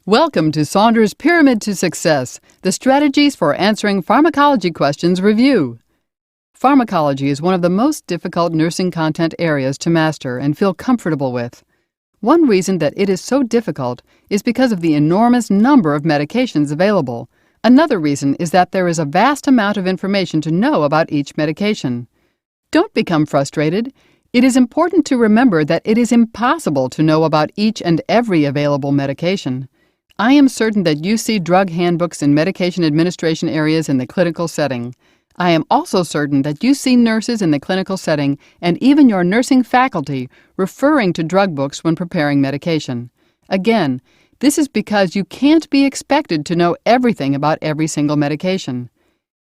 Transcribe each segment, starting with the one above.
Welcome to Saunders' Pyramid to Success, the Strategies for Answering Pharmacology Questions review. Pharmacology is one of the most difficult nursing content areas to master and feel comfortable with. One reason that it is so difficult is because of the enormous number of medications available. Another reason is that there is a vast amount of information to know about each medication. Don't become frustrated. It is important to remember that it is impossible to know about each and every available medication. I am certain that you see drug handbooks in medication administration areas in the clinical setting. I am also certain that you see nurses in the clinical setting and even your nursing faculty referring to drug books when preparing medication. Again, this is because you can't be expected to know everything about every single medication.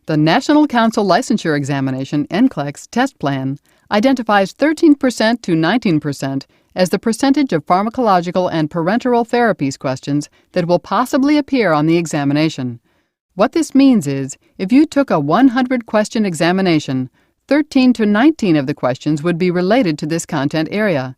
The National Council Licensure Examination (NCLEX) test plan identifies 13% to 19% as the percentage of pharmacological and parenteral therapies questions that will possibly appear on the examination. What this means is, if you took a 100-question examination, 13 to 19 of the questions would be related to this content area.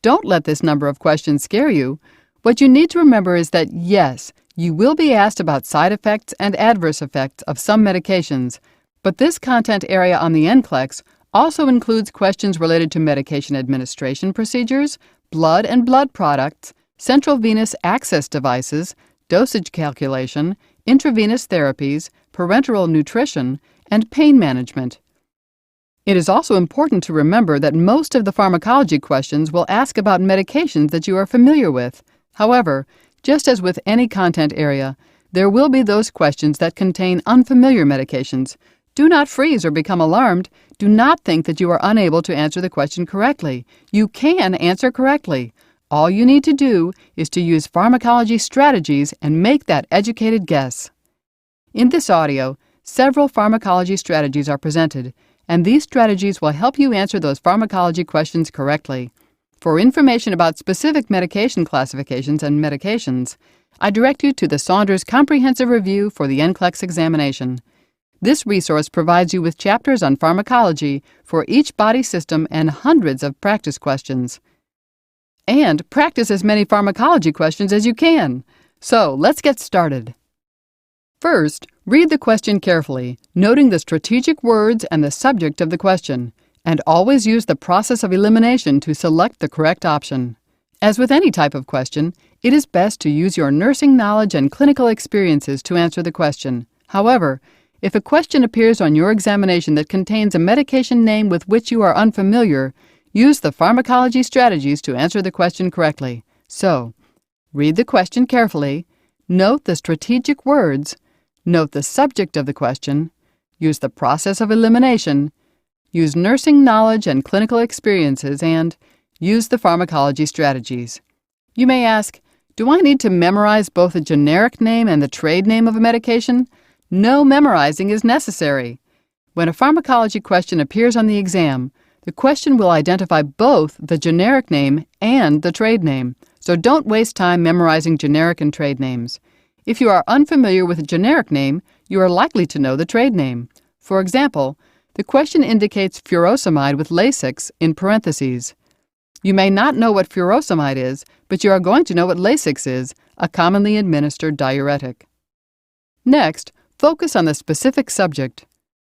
Don't let this number of questions scare you. What you need to remember is that, yes, you will be asked about side effects and adverse effects of some medications, but this content area on the NCLEX also includes questions related to medication administration procedures, blood and blood products, central venous access devices, dosage calculation, intravenous therapies, parenteral nutrition, and pain management. It is also important to remember that most of the pharmacology questions will ask about medications that you are familiar with. However, just as with any content area, there will be those questions that contain unfamiliar medications. Do not freeze or become alarmed. Do not think that you are unable to answer the question correctly. You can answer correctly. All you need to do is to use pharmacology strategies and make that educated guess. In this audio, several pharmacology strategies are presented, and these strategies will help you answer those pharmacology questions correctly. For information about specific medication classifications and medications, I direct you to the Saunders Comprehensive Review for the NCLEX examination. This resource provides you with chapters on pharmacology for each body system and hundreds of practice questions. And practice as many pharmacology questions as you can. So, let's get started. First, read the question carefully, noting the strategic words and the subject of the question, and always use the process of elimination to select the correct option. As with any type of question, it is best to use your nursing knowledge and clinical experiences to answer the question. However, if a question appears on your examination that contains a medication name with which you are unfamiliar, use the pharmacology strategies to answer the question correctly. So, read the question carefully, note the strategic words, note the subject of the question, use the process of elimination, use nursing knowledge and clinical experiences, and use the pharmacology strategies. You may ask, do I need to memorize both the generic name and the trade name of a medication? No memorizing is necessary. When a pharmacology question appears on the exam, the question will identify both the generic name and the trade name, so don't waste time memorizing generic and trade names. If you are unfamiliar with a generic name, you are likely to know the trade name. For example, the question indicates furosemide with Lasix in parentheses. You may not know what furosemide is, but you are going to know what Lasix is, a commonly administered diuretic. Next, focus on the specific subject.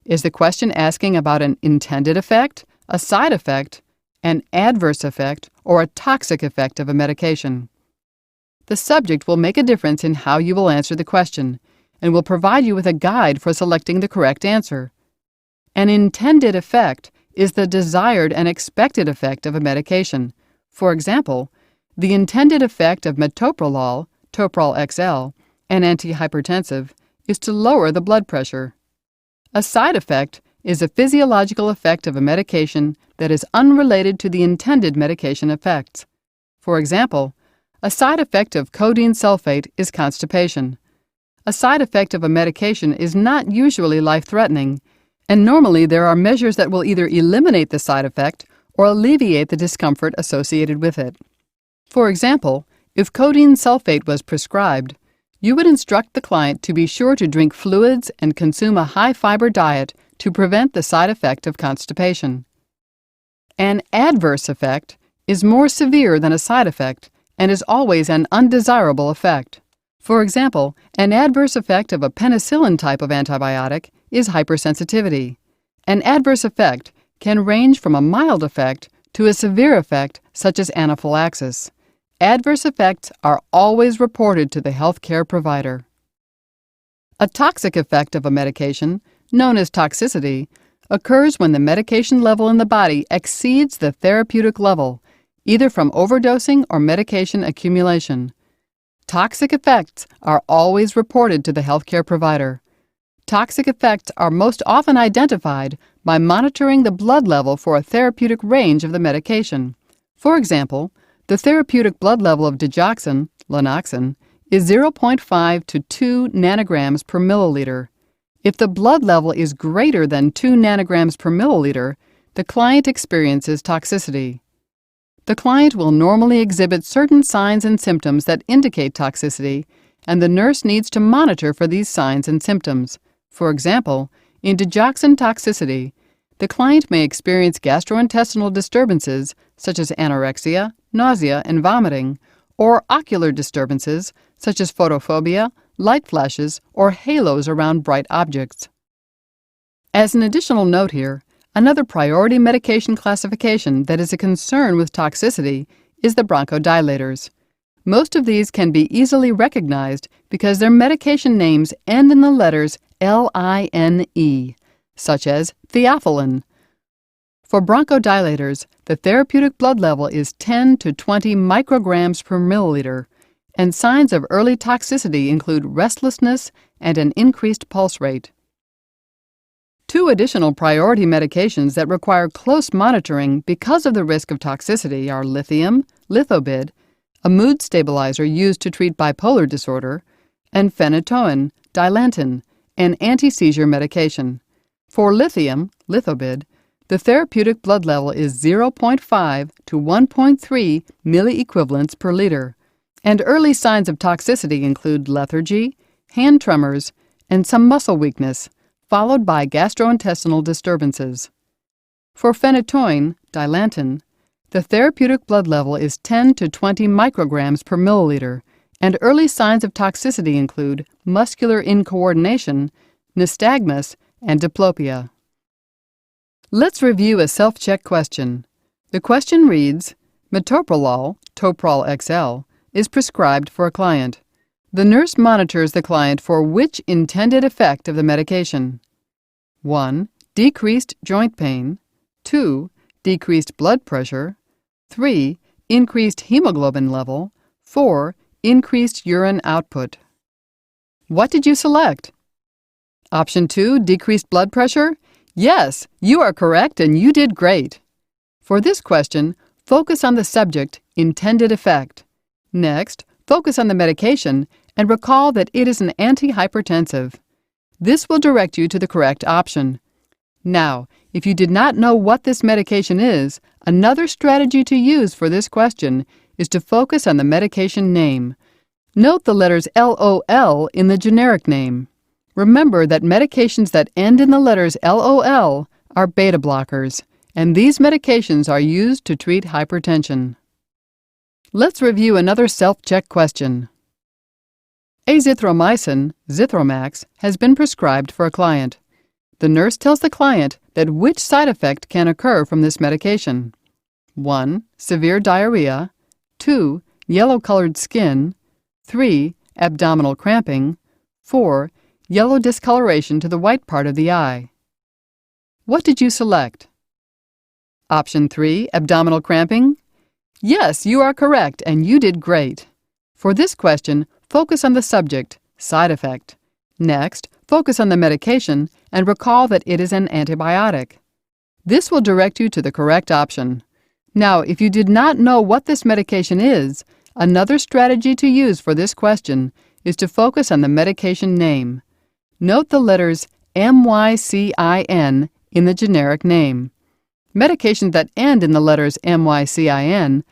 Is the question asking about an intended effect, a side effect, an adverse effect, or a toxic effect of a medication? The subject will make a difference in how you will answer the question, and will provide you with a guide for selecting the correct answer. An intended effect is the desired and expected effect of a medication. For example, the intended effect of metoprolol, Toprol XL, an antihypertensive, is to lower the blood pressure. A side effect is a physiological effect of a medication that is unrelated to the intended medication effects. For example, a side effect of codeine sulfate is constipation. A side effect of a medication is not usually life-threatening, and normally there are measures that will either eliminate the side effect or alleviate the discomfort associated with it. For example, if codeine sulfate was prescribed, you would instruct the client to be sure to drink fluids and consume a high-fiber diet to prevent the side effect of constipation. An adverse effect is more severe than a side effect and is always an undesirable effect. For example, an adverse effect of a penicillin type of antibiotic is hypersensitivity. An adverse effect can range from a mild effect to a severe effect such as anaphylaxis. Adverse effects are always reported to the healthcare provider. A toxic effect of a medication, known as toxicity, occurs when the medication level in the body exceeds the therapeutic level, either from overdosing or medication accumulation. Toxic effects are always reported to the healthcare provider. Toxic effects are most often identified by monitoring the blood level for a therapeutic range of the medication. For example, the therapeutic blood level of digoxin, Lanoxin, is 0.5 to 2 nanograms per milliliter. If the blood level is greater than 2 nanograms per milliliter, the client experiences toxicity. The client will normally exhibit certain signs and symptoms that indicate toxicity, and the nurse needs to monitor for these signs and symptoms. For example, in digoxin toxicity, the client may experience gastrointestinal disturbances such as anorexia, nausea, and vomiting, or ocular disturbances such as photophobia, light flashes, or halos around bright objects. As an additional note here, another priority medication classification that is a concern with toxicity is the bronchodilators. Most of these can be easily recognized because their medication names end in the letters LINE, such as theophylline. For bronchodilators, the therapeutic blood level is 10 to 20 micrograms per milliliter, and signs of early toxicity include restlessness and an increased pulse rate. Two additional priority medications that require close monitoring because of the risk of toxicity are lithium, Lithobid, a mood stabilizer used to treat bipolar disorder, and phenytoin, Dilantin, an anti-seizure medication. For lithium, Lithobid, the therapeutic blood level is 0.5 to 1.3 milliequivalents per liter, and early signs of toxicity include lethargy, hand tremors, and some muscle weakness, followed by gastrointestinal disturbances. For phenytoin, Dilantin, the therapeutic blood level is 10 to 20 micrograms per milliliter, and early signs of toxicity include muscular incoordination, nystagmus, and diplopia. Let's review a self-check question. The question reads, metoprolol, Toprol XL, is prescribed for a client. The nurse monitors the client for which intended effect of the medication? 1. Decreased joint pain. 2. Decreased blood pressure. 3. Increased hemoglobin level. 4. Increased urine output. What did you select? Option 2, decreased blood pressure? Yes, you are correct and you did great. For this question, focus on the subject, intended effect. Next, focus on the medication and recall that it is an antihypertensive. This will direct you to the correct option. Now, if you did not know what this medication is, another strategy to use for this question is to focus on the medication name. Note the letters LOL in the generic name. Remember that medications that end in the letters LOL are beta blockers, and these medications are used to treat hypertension. Let's review another self-check question. Azithromycin, Zithromax, has been prescribed for a client. The nurse tells the client that which side effect can occur from this medication. 1. Severe diarrhea. 2. Yellow-colored skin. 3. Abdominal cramping. 4. Yellow discoloration to the white part of the eye. What did you select? Option 3, abdominal cramping? Yes, you are correct and you did great. For this question, focus on the subject, side effect. Next, focus on the medication and recall that it is an antibiotic. This will direct you to the correct option. Now, if you did not know what this medication is, another strategy to use for this question is to focus on the medication name. Note the letters MYCIN in the generic name. Medications that end in the letters MYCIN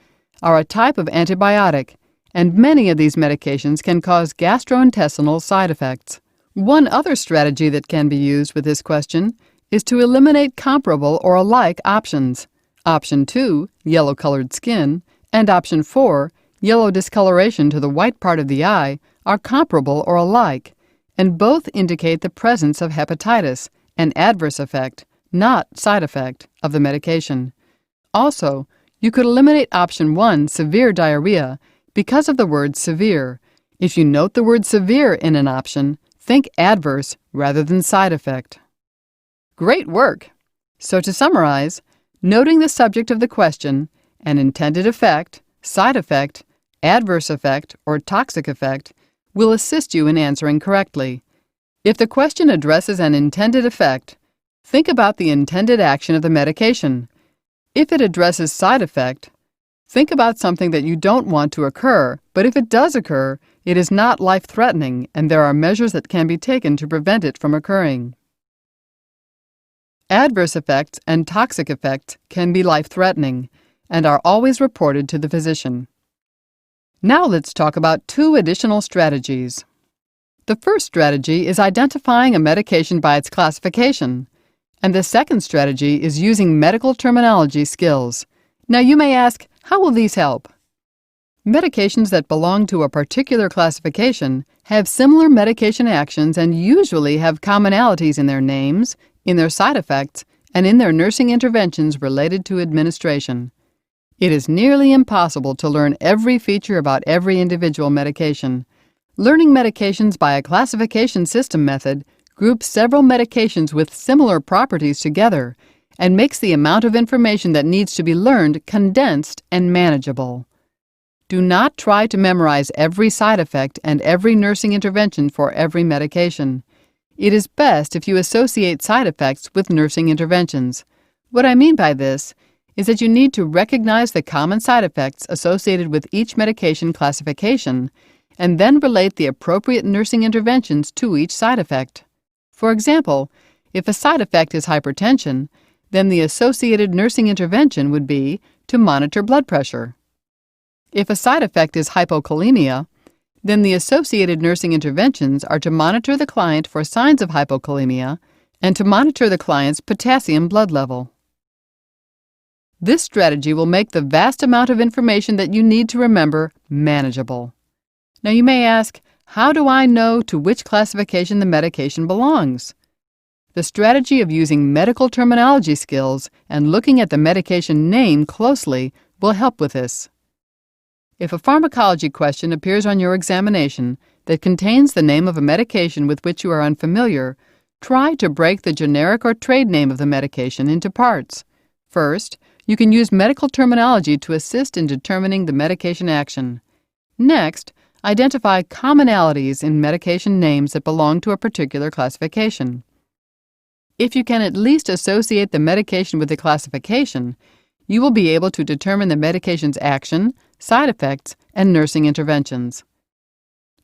are a type of antibiotic, and many of these medications can cause gastrointestinal side effects. One other strategy that can be used with this question is to eliminate comparable or alike options. Option 2, yellow-colored skin, and Option 4, yellow discoloration to the white part of the eye are comparable or alike, and both indicate the presence of hepatitis, an adverse effect, not side effect, of the medication. Also, you could eliminate option 1, severe diarrhea, because of the word severe. If you note the word severe in an option, think adverse rather than side effect. Great work! So to summarize, noting the subject of the question, an intended effect, side effect, adverse effect, or toxic effect will assist you in answering correctly. If the question addresses an intended effect, think about the intended action of the medication. If it addresses side effect, think about something that you don't want to occur, but if it does occur, it is not life-threatening and there are measures that can be taken to prevent it from occurring. Adverse effects and toxic effects can be life-threatening and are always reported to the physician. Now let's talk about 2 additional strategies. The first strategy is identifying a medication by its classification, and the second strategy is using medical terminology skills. Now you may ask, how will these help? Medications that belong to a particular classification have similar medication actions and usually have commonalities in their names, in their side effects, and in their nursing interventions related to administration. It is nearly impossible to learn every feature about every individual medication. Learning medications by a classification system method groups several medications with similar properties together and makes the amount of information that needs to be learned condensed and manageable. Do not try to memorize every side effect and every nursing intervention for every medication. It is best if you associate side effects with nursing interventions. What I mean by this is that you need to recognize the common side effects associated with each medication classification and then relate the appropriate nursing interventions to each side effect. For example, if a side effect is hypertension, then the associated nursing intervention would be to monitor blood pressure. If a side effect is hypokalemia, then the associated nursing interventions are to monitor the client for signs of hypokalemia and to monitor the client's potassium blood level. This strategy will make the vast amount of information that you need to remember manageable. Now you may ask, how do I know to which classification the medication belongs? The strategy of using medical terminology skills and looking at the medication name closely will help with this. If a pharmacology question appears on your examination that contains the name of a medication with which you are unfamiliar, try to break the generic or trade name of the medication into parts. First, you can use medical terminology to assist in determining the medication action. Next, identify commonalities in medication names that belong to a particular classification. If you can at least associate the medication with the classification, you will be able to determine the medication's action, side effects, and nursing interventions.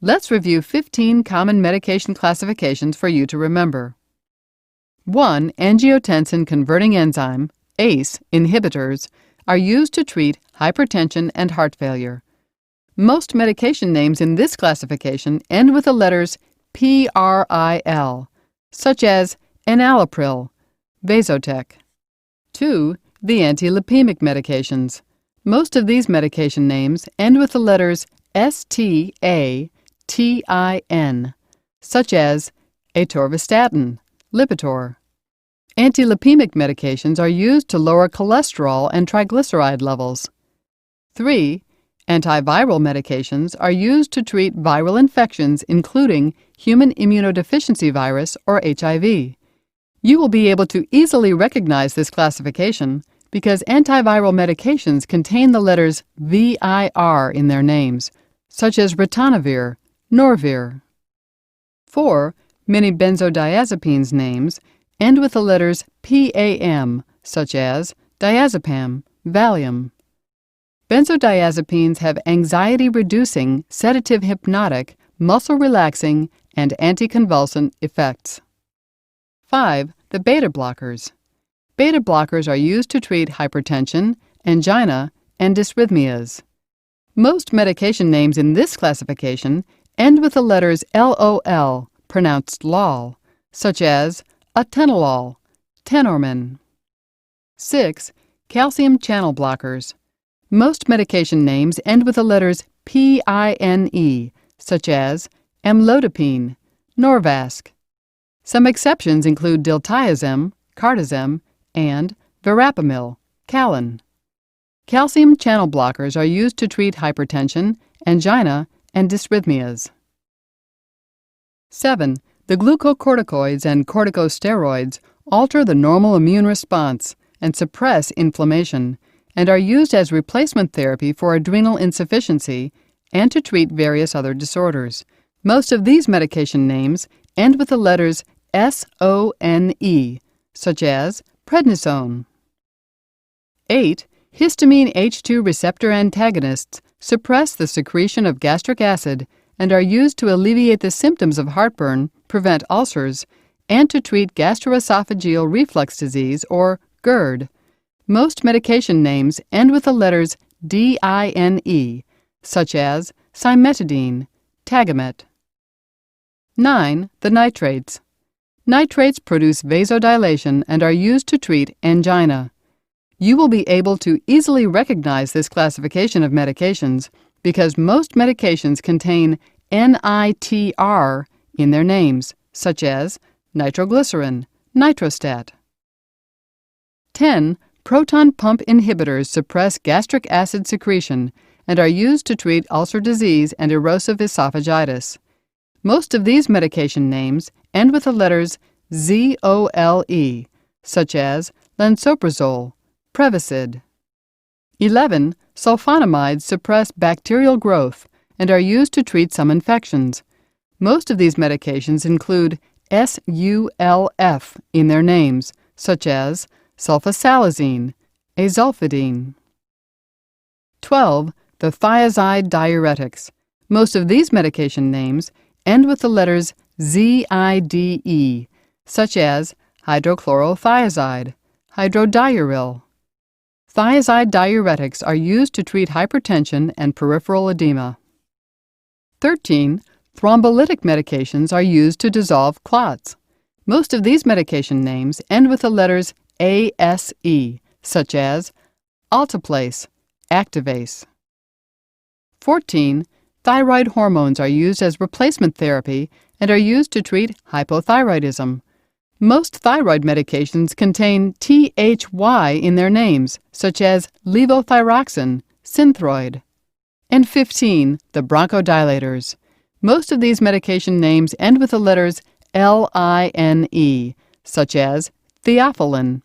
Let's review 15 common medication classifications for you to remember. 1. Angiotensin-converting enzyme, ACE, inhibitors are used to treat hypertension and heart failure. Most medication names in this classification end with the letters PRIL, such as enalapril, Vasotec. 2. The antilipemic medications. Most of these medication names end with the letters STATIN, such as atorvastatin, Lipitor. Antilipemic medications are used to lower cholesterol and triglyceride levels. 3. Antiviral medications are used to treat viral infections including human immunodeficiency virus or HIV. You will be able to easily recognize this classification because antiviral medications contain the letters VIR in their names, such as ritonavir, Norvir. 4. Many benzodiazepines names end with the letters PAM, such as diazepam, Valium. Benzodiazepines have anxiety-reducing, sedative-hypnotic, muscle-relaxing, and anticonvulsant effects. 5. The beta blockers. Beta blockers are used to treat hypertension, angina, and dysrhythmias. Most medication names in this classification end with the letters LOL, pronounced lol, such as atenolol, Tenormin. 6. Calcium channel blockers. Most medication names end with the letters PINE, such as amlodipine, Norvasc. Some exceptions include diltiazem, cardizem, and verapamil, Calin. Calcium channel blockers are used to treat hypertension, angina, and dysrhythmias. 7. The glucocorticoids and corticosteroids alter the normal immune response and suppress inflammation, and are used as replacement therapy for adrenal insufficiency and to treat various other disorders. Most of these medication names end with the letters SONE, such as prednisone. 8. Histamine H2 receptor antagonists suppress the secretion of gastric acid and are used to alleviate the symptoms of heartburn, prevent ulcers, and to treat gastroesophageal reflux disease, or GERD. Most medication names end with the letters DINE, such as cimetidine, Tagamet. 9. The nitrates. Nitrates produce vasodilation and are used to treat angina. You will be able to easily recognize this classification of medications because most medications contain NITR in their names, such as nitroglycerin, Nitrostat. 10. Proton pump inhibitors suppress gastric acid secretion and are used to treat ulcer disease and erosive esophagitis. Most of these medication names end with the letters ZOLE, such as lansoprazole, Prevacid. 11. Sulfonamides suppress bacterial growth and are used to treat some infections. Most of these medications include SULF in their names, such as sulfasalazine, azulfidine. 12. The thiazide diuretics. Most of these medication names end with the letters ZIDE, such as hydrochlorothiazide, hydrodiuryl. Thiazide diuretics are used to treat hypertension and peripheral edema. 13. Thrombolytic medications are used to dissolve clots. Most of these medication names end with the letters ASE, such as Alteplase, Activase. 14. Thyroid hormones are used as replacement therapy and are used to treat hypothyroidism. Most thyroid medications contain THY in their names, such as levothyroxine, Synthroid. And 15. The bronchodilators. Most of these medication names end with the letters LINE, such as theophylline.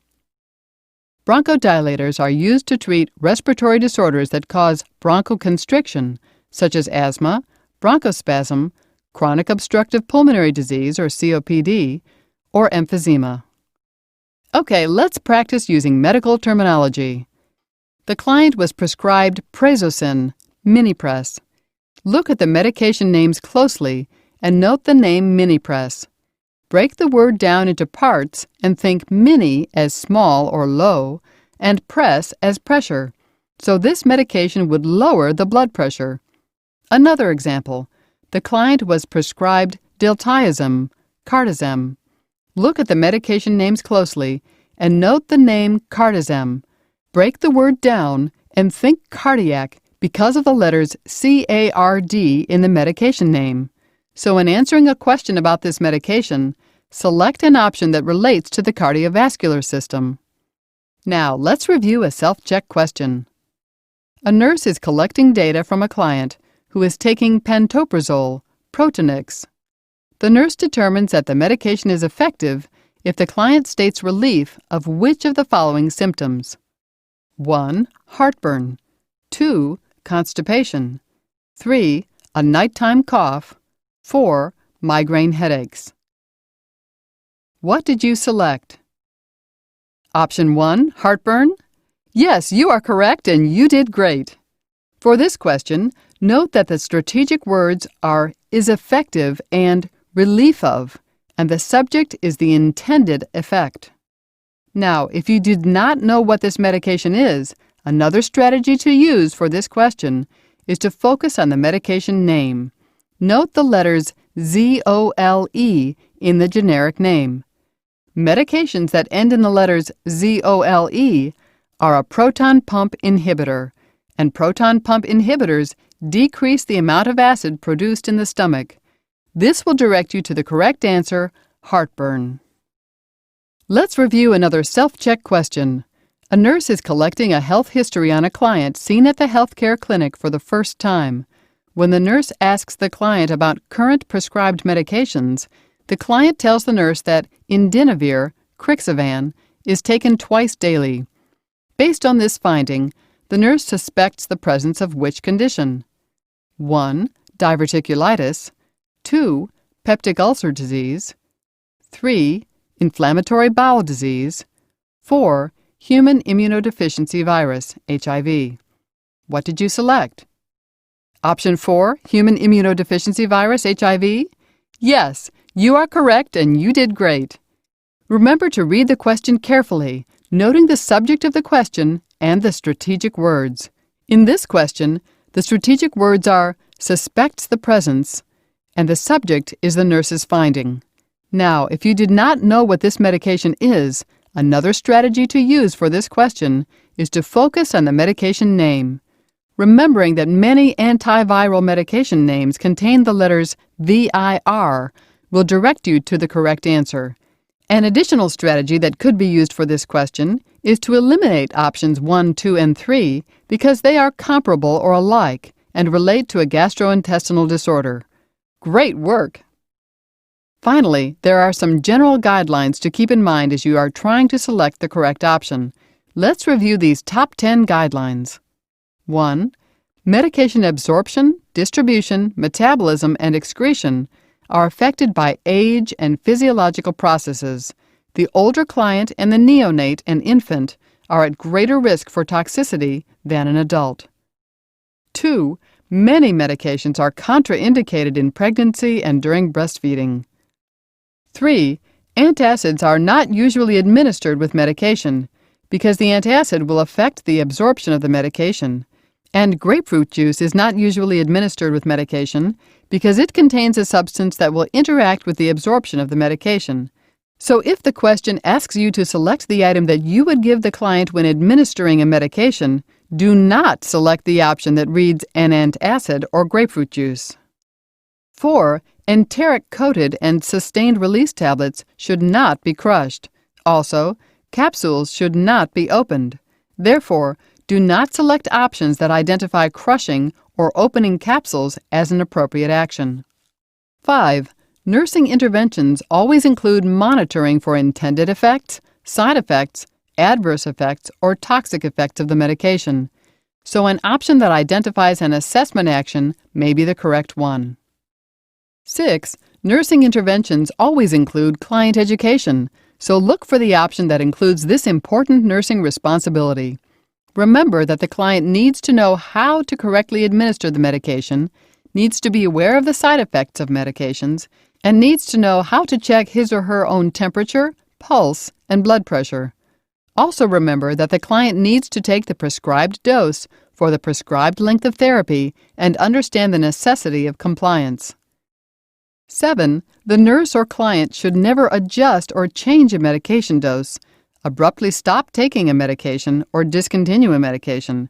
Bronchodilators are used to treat respiratory disorders that cause bronchoconstriction, such as asthma, bronchospasm, chronic obstructive pulmonary disease, or COPD, or emphysema. Okay, let's practice using medical terminology. The client was prescribed Prazosin, Minipress. Look at the medication names closely and note the name Minipress. Break the word down into parts and think mini as small or low and press as pressure. So this medication would lower the blood pressure. Another example, the client was prescribed diltiazem, cardizem. Look at the medication names closely and note the name cardizem. Break the word down and think cardiac because of the letters CARD in the medication name. So when answering a question about this medication, select an option that relates to the cardiovascular system. Now, let's review a self-check question. A nurse is collecting data from a client who is taking pantoprazole, Protonix. The nurse determines that the medication is effective if the client states relief of which of the following symptoms? 1. Heartburn. 2. Constipation. 3. A nighttime cough. 4. Migraine headaches. What did you select? Option 1, heartburn? Yes, you are correct and you did great. For this question, note that the strategic words are is effective and relief of, and the subject is the intended effect. Now, if you did not know what this medication is, another strategy to use for this question is to focus on the medication name. Note the letters ZOLE in the generic name. Medications that end in the letters ZOLE are a proton pump inhibitor, and proton pump inhibitors decrease the amount of acid produced in the stomach. This will direct you to the correct answer, heartburn. Let's review another self-check question. A nurse is collecting a health history on a client seen at the healthcare clinic for the first time. When the nurse asks the client about current prescribed medications, the client tells the nurse that indinavir, Crixivan, is taken twice daily. Based on this finding, the nurse suspects the presence of which condition? 1. Diverticulitis. 2. Peptic ulcer disease. 3. Inflammatory bowel disease. 4. Human immunodeficiency virus, HIV. What did you select? Option 4, human immunodeficiency virus, HIV? Yes, you are correct and you did great. Remember to read the question carefully, noting the subject of the question and the strategic words. In this question, the strategic words are suspects the presence, and the subject is the nurse's finding. Now, if you did not know what this medication is, another strategy to use for this question is to focus on the medication name. Remembering that many antiviral medication names contain the letters VIR will direct you to the correct answer. An additional strategy that could be used for this question is to eliminate options 1, 2, and 3 because they are comparable or alike and relate to a gastrointestinal disorder. Great work! Finally, there are some general guidelines to keep in mind as you are trying to select the correct option. Let's review these top 10 guidelines. 1. Medication absorption, distribution, metabolism, and excretion are affected by age and physiological processes. The older client and the neonate and infant are at greater risk for toxicity than an adult. 2. Many medications are contraindicated in pregnancy and during breastfeeding. 3. Antacids are not usually administered with medication because the antacid will affect the absorption of the medication. And grapefruit juice is not usually administered with medication because it contains a substance that will interact with the absorption of the medication. So if the question asks you to select the item that you would give the client when administering a medication, do not select the option that reads an antacid or grapefruit juice. 4. Enteric-coated and sustained-release tablets should not be crushed. Also, capsules should not be opened. Therefore, do not select options that identify crushing or opening capsules as an appropriate action. 5. Nursing interventions always include monitoring for intended effects, side effects, adverse effects, or toxic effects of the medication. So an option that identifies an assessment action may be the correct one. 6. Nursing interventions always include client education, so look for the option that includes this important nursing responsibility. Remember that the client needs to know how to correctly administer the medication, needs to be aware of the side effects of medications, and needs to know how to check his or her own temperature, pulse, and blood pressure. Also remember that the client needs to take the prescribed dose for the prescribed length of therapy and understand the necessity of compliance. 7. The nurse or client should never adjust or change a medication dose, abruptly stop taking a medication, or discontinue a medication.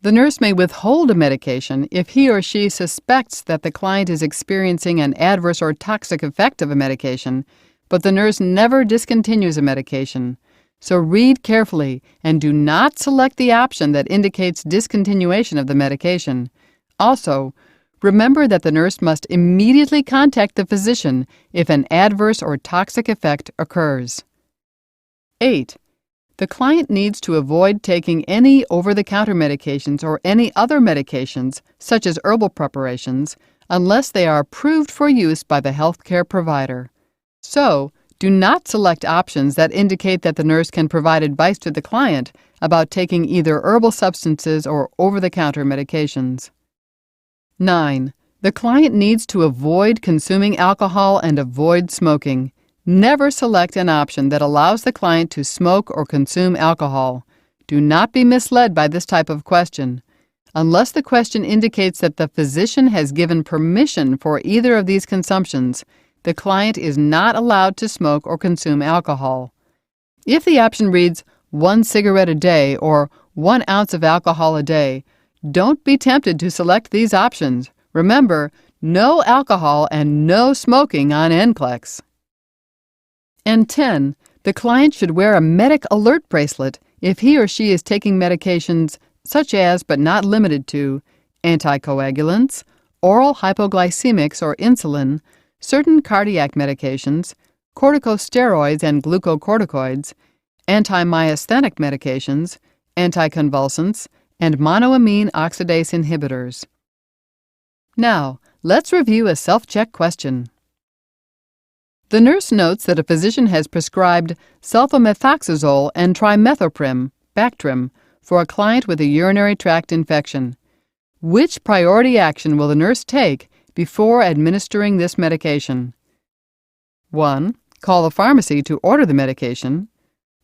The nurse may withhold a medication if he or she suspects that the client is experiencing an adverse or toxic effect of a medication, but the nurse never discontinues a medication. So read carefully and do not select the option that indicates discontinuation of the medication. Also, remember that the nurse must immediately contact the physician if an adverse or toxic effect occurs. 8. The client needs to avoid taking any over-the-counter medications or any other medications, such as herbal preparations, unless they are approved for use by the healthcare provider. So, do not select options that indicate that the nurse can provide advice to the client about taking either herbal substances or over-the-counter medications. 9. The client needs to avoid consuming alcohol and avoid smoking. Never select an option that allows the client to smoke or consume alcohol. Do not be misled by this type of question. Unless the question indicates that the physician has given permission for either of these consumptions, the client is not allowed to smoke or consume alcohol. If the option reads 1 cigarette a day or 1 ounce of alcohol a day, Don't be tempted to select these options. Remember, no alcohol and no smoking on NCLEX. And 10. The client should wear a medic alert bracelet if he or she is taking medications such as, but not limited to, anticoagulants, oral hypoglycemics or insulin, certain cardiac medications, corticosteroids and glucocorticoids, anti-myasthenic medications, anticonvulsants, and monoamine oxidase inhibitors. Now, let's review a self-check question. The nurse notes that a physician has prescribed sulfamethoxazole and trimethoprim, Bactrim, for a client with a urinary tract infection. Which priority action will the nurse take before administering this medication? 1. Call the pharmacy to order the medication.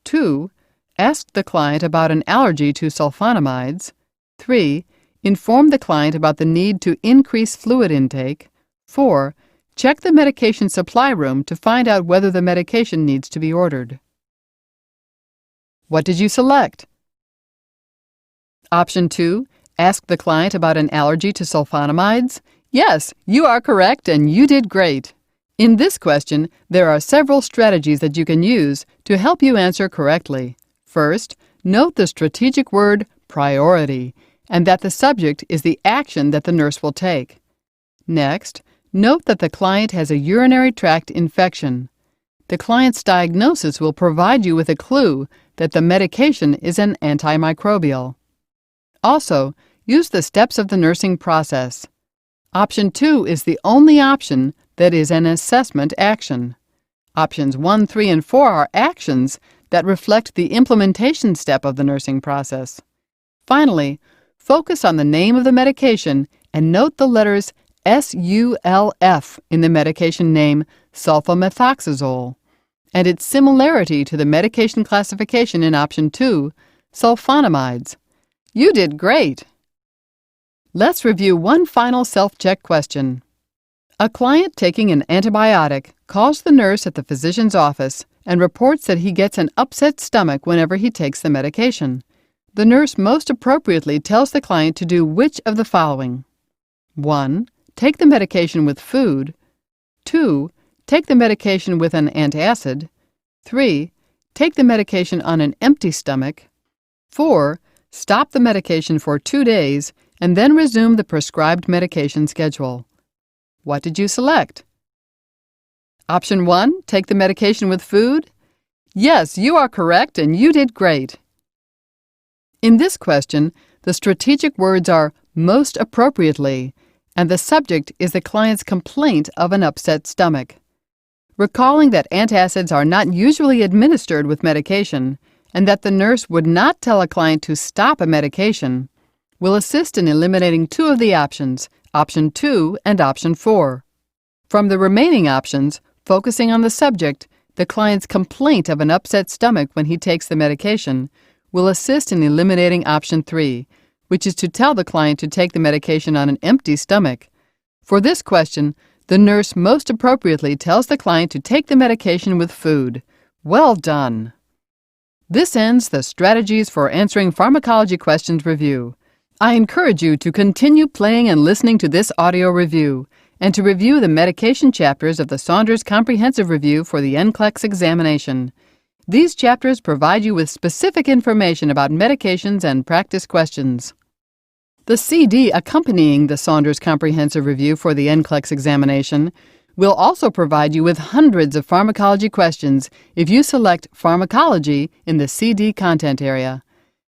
2. Ask the client about an allergy to sulfonamides. 3. Inform the client about the need to increase fluid intake. 4. Check the medication supply room to find out whether the medication needs to be ordered. What did you select? Option 2. Ask the client about an allergy to sulfonamides. Yes, you are correct and you did great. In this question, there are several strategies that you can use to help you answer correctly. First, note the strategic word priority and that the subject is the action that the nurse will take. Next, note that the client has a urinary tract infection. The client's diagnosis will provide you with a clue that the medication is an antimicrobial. Also, use the steps of the nursing process. Option 2 is the only option that is an assessment action. Options 1, 3, and 4 are actions that reflect the implementation step of the nursing process. Finally, focus on the name of the medication and note the letters SULF in the medication name sulfamethoxazole and its similarity to the medication classification in option 2, sulfonamides. You did great! Let's review one final self-check question. A client taking an antibiotic calls the nurse at the physician's office and reports that he gets an upset stomach whenever he takes the medication. The nurse most appropriately tells the client to do which of the following? 1. Take the medication with food. 2. Take the medication with an antacid. 3. Take the medication on an empty stomach. 4. Stop the medication for 2 days and then resume the prescribed medication schedule. What did you select? Option 1, take the medication with food? Yes, you are correct and you did great. In this question, the strategic words are most appropriately, and the subject is the client's complaint of an upset stomach. Recalling that antacids are not usually administered with medication, and that the nurse would not tell a client to stop a medication, will assist in eliminating 2 of the options, option 2 and option 4. From the remaining options, focusing on the subject, the client's complaint of an upset stomach when he takes the medication, will assist in eliminating option 3, which is to tell the client to take the medication on an empty stomach. For this question, the nurse most appropriately tells the client to take the medication with food. Well done! This ends the Strategies for Answering Pharmacology Questions review. I encourage you to continue playing and listening to this audio review, and to review the medication chapters of the Saunders Comprehensive Review for the NCLEX examination. These chapters provide you with specific information about medications and practice questions. The CD accompanying the Saunders Comprehensive Review for the NCLEX examination will also provide you with hundreds of pharmacology questions if you select Pharmacology in the CD content area.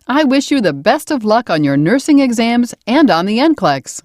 I wish you the best of luck on your nursing exams and on the NCLEX.